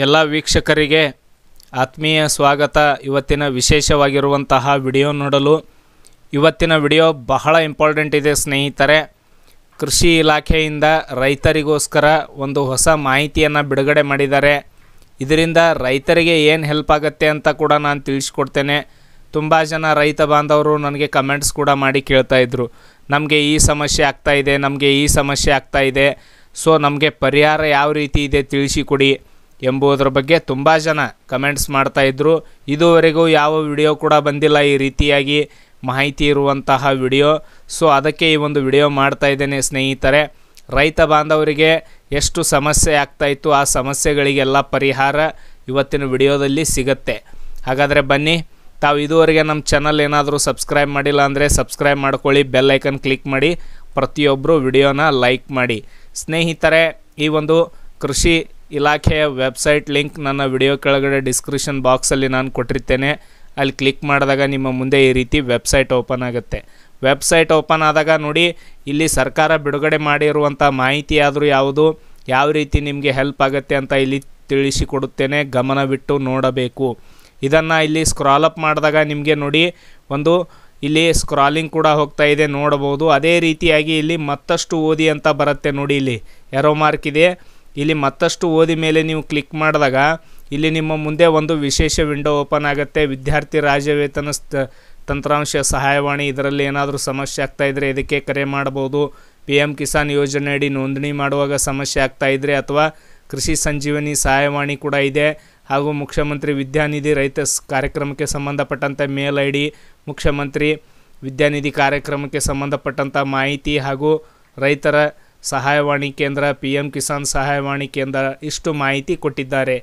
ಎಲ್ಲ ವೀಕ್ಷಕರಿಗೆ ಆತ್ಮೀಯ ಸ್ವಾಗತ. ಇವತ್ತಿನ ವಿಶೇಷವಾಗಿರುವಂತಹ ವಿಡಿಯೋ ನೋಡಲು. ಇವತ್ತಿನ ವಿಡಿಯೋ ಬಹಳ ಇಂಪಾರ್ಟೆಂಟ್ ಇದೆ ಸ್ನೇಹಿತರೆ. ಕೃಷಿ ಇಲಾಖೆಯಿಂದ ರೈತರಿಗೋಸ್ಕರ ಒಂದು ಹೊಸ ಮಾಹಿತಿಯನ್ನು ಬಿಡುಗಡೆ ಮಾಡಿದ್ದಾರೆ. ಇದರಿಂದ ರೈತರಿಗೆ ಏನು ಹೆಲ್ಪ್ ಆಗುತ್ತೆ ಅಂತ ಕೂಡ ನಾನು ತಿಳಿಸ್ಕೊಡ್ತೇನೆ. ತುಂಬ ಜನ ರೈತ ಬಾಂಧವರು ನನಗೆ ಕಮೆಂಟ್ಸ್ ಕೂಡ ಮಾಡಿ ಕೇಳ್ತಾ ಇದ್ರು, ನಮಗೆ ಈ ಸಮಸ್ಯೆ ಆಗ್ತಾಯಿದೆ, ನಮಗೆ ಈ ಸಮಸ್ಯೆ ಆಗ್ತಾಯಿದೆ, ಸೊ ನಮಗೆ ಪರಿಹಾರ ಯಾವ ರೀತಿ ಇದೆ ತಿಳಿಸಿಕೊಡಿ ಎಂಬುದರ ಬಗ್ಗೆ ತುಂಬ ಜನ ಕಮೆಂಟ್ಸ್ ಮಾಡ್ತಾಯಿದ್ರು. ಇದುವರೆಗೂ ಯಾವ ವಿಡಿಯೋ ಕೂಡ ಬಂದಿಲ್ಲ ಈ ರೀತಿಯಾಗಿ ಮಾಹಿತಿ ಇರುವಂತಹ ವಿಡಿಯೋ. ಸೊ ಅದಕ್ಕೆ ಈ ಒಂದು ವಿಡಿಯೋ ಮಾಡ್ತಾ ಇದ್ದೇನೆ ಸ್ನೇಹಿತರೆ. ರೈತ ಬಾಂಧವರಿಗೆ ಎಷ್ಟು ಸಮಸ್ಯೆ ಆಗ್ತಾಯಿತ್ತು ಆ ಸಮಸ್ಯೆಗಳಿಗೆಲ್ಲ ಪರಿಹಾರ ಇವತ್ತಿನ ವಿಡಿಯೋದಲ್ಲಿ ಸಿಗುತ್ತೆ. ಹಾಗಾದರೆ ಬನ್ನಿ, ತಾವು ಇದುವರೆಗೆ ನಮ್ಮ ಚಾನಲ್ ಏನಾದರೂ ಸಬ್ಸ್ಕ್ರೈಬ್ ಮಾಡಿಲ್ಲ ಅಂದರೆ ಸಬ್ಸ್ಕ್ರೈಬ್ ಮಾಡ್ಕೊಳ್ಳಿ, ಬೆಲ್ ಐಕನ್ ಕ್ಲಿಕ್ ಮಾಡಿ, ಪ್ರತಿಯೊಬ್ಬರು ವಿಡಿಯೋನ ಲೈಕ್ ಮಾಡಿ. ಸ್ನೇಹಿತರೆ, ಈ ಒಂದು ಕೃಷಿ ಇಲಾಖೆಯ ವೆಬ್ಸೈಟ್ ಲಿಂಕ್ ನನ್ನ ವಿಡಿಯೋ ಕೆಳಗಡೆ ಡಿಸ್ಕ್ರಿಪ್ಷನ್ ಬಾಕ್ಸಲ್ಲಿ ನಾನು ಕೊಟ್ಟಿರ್ತೇನೆ. ಅಲ್ಲಿ ಕ್ಲಿಕ್ ಮಾಡಿದಾಗ ನಿಮ್ಮ ಮುಂದೆ ಈ ರೀತಿ ವೆಬ್ಸೈಟ್ ಓಪನ್ ಆಗುತ್ತೆ. ವೆಬ್ಸೈಟ್ ಓಪನ್ ಆದಾಗ ನೋಡಿ, ಇಲ್ಲಿ ಸರ್ಕಾರ ಬಿಡುಗಡೆ ಮಾಡಿರುವಂಥ ಮಾಹಿತಿ ಆದರೂ ಯಾವುದು, ಯಾವ ರೀತಿ ನಿಮಗೆ ಹೆಲ್ಪ್ ಆಗುತ್ತೆ ಅಂತ ಇಲ್ಲಿ ತಿಳಿಸಿಕೊಡುತ್ತೇನೆ. ಗಮನವಿಟ್ಟು ನೋಡಬೇಕು. ಇದನ್ನು ಇಲ್ಲಿ ಸ್ಕ್ರಾಲ್ ಅಪ್ ಮಾಡಿದಾಗ ನಿಮಗೆ ನೋಡಿ ಒಂದು ಇಲ್ಲಿ ಸ್ಕ್ರಾಲಿಂಗ್ ಕೂಡ ಹೋಗ್ತಾ ಇದೆ, ನೋಡಬಹುದು. ಅದೇ ರೀತಿಯಾಗಿ ಇಲ್ಲಿ ಮತ್ತಷ್ಟು ಓದಿ ಅಂತ ಬರುತ್ತೆ ನೋಡಿ, ಇಲ್ಲಿ ಎರೋ ಮಾರ್ಕ್ ಇದೆ. ಇಲ್ಲಿ ಮತ್ತಷ್ಟು ಓದಿ ಮೇಲೆ ನೀವು ಕ್ಲಿಕ್ ಮಾಡಿದಾಗ ಇಲ್ಲಿ ನಿಮ್ಮ ಮುಂದೆ ಒಂದು ವಿಶೇಷ ವಿಂಡೋ ಓಪನ್ ಆಗುತ್ತೆ. ವಿದ್ಯಾರ್ಥಿ ರಾಜ್ಯ ವೇತನ ತಂತ್ರಾಂಶ ಸಹಾಯವಾಣಿ, ಇದರಲ್ಲಿ ಏನಾದರೂ ಸಮಸ್ಯೆ ಆಗ್ತಾಯಿದ್ರೆ ಇದಕ್ಕೆ ಕರೆ ಮಾಡ್ಬೋದು. PM ಕಿಸಾನ್ ಯೋಜನೆ ಅಡಿ ನೋಂದಣಿ ಮಾಡುವಾಗ ಸಮಸ್ಯೆ ಆಗ್ತಾಯಿದ್ರೆ ಅಥವಾ ಕೃಷಿ ಸಂಜೀವನಿ ಸಹಾಯವಾಣಿ ಕೂಡ ಇದೆ. ಹಾಗೂ ಮುಖ್ಯಮಂತ್ರಿ ವಿದ್ಯಾನಿಧಿ ರೈತ ಕಾರ್ಯಕ್ರಮಕ್ಕೆ ಸಂಬಂಧಪಟ್ಟಂಥ ಮೇಲ್ ID, ಮುಖ್ಯಮಂತ್ರಿ ವಿದ್ಯಾನಿಧಿ ಕಾರ್ಯಕ್ರಮಕ್ಕೆ ಸಂಬಂಧಪಟ್ಟಂಥ ಮಾಹಿತಿ ಹಾಗೂ ರೈತರ ಸಹಾಯವಾಣಿ ಕೇಂದ್ರ, PM ಕಿಸಾನ್ ಸಹಾಯವಾಣಿ ಕೇಂದ್ರ, ಇಷ್ಟು ಮಾಹಿತಿ ಕೊಟ್ಟಿದ್ದಾರೆ.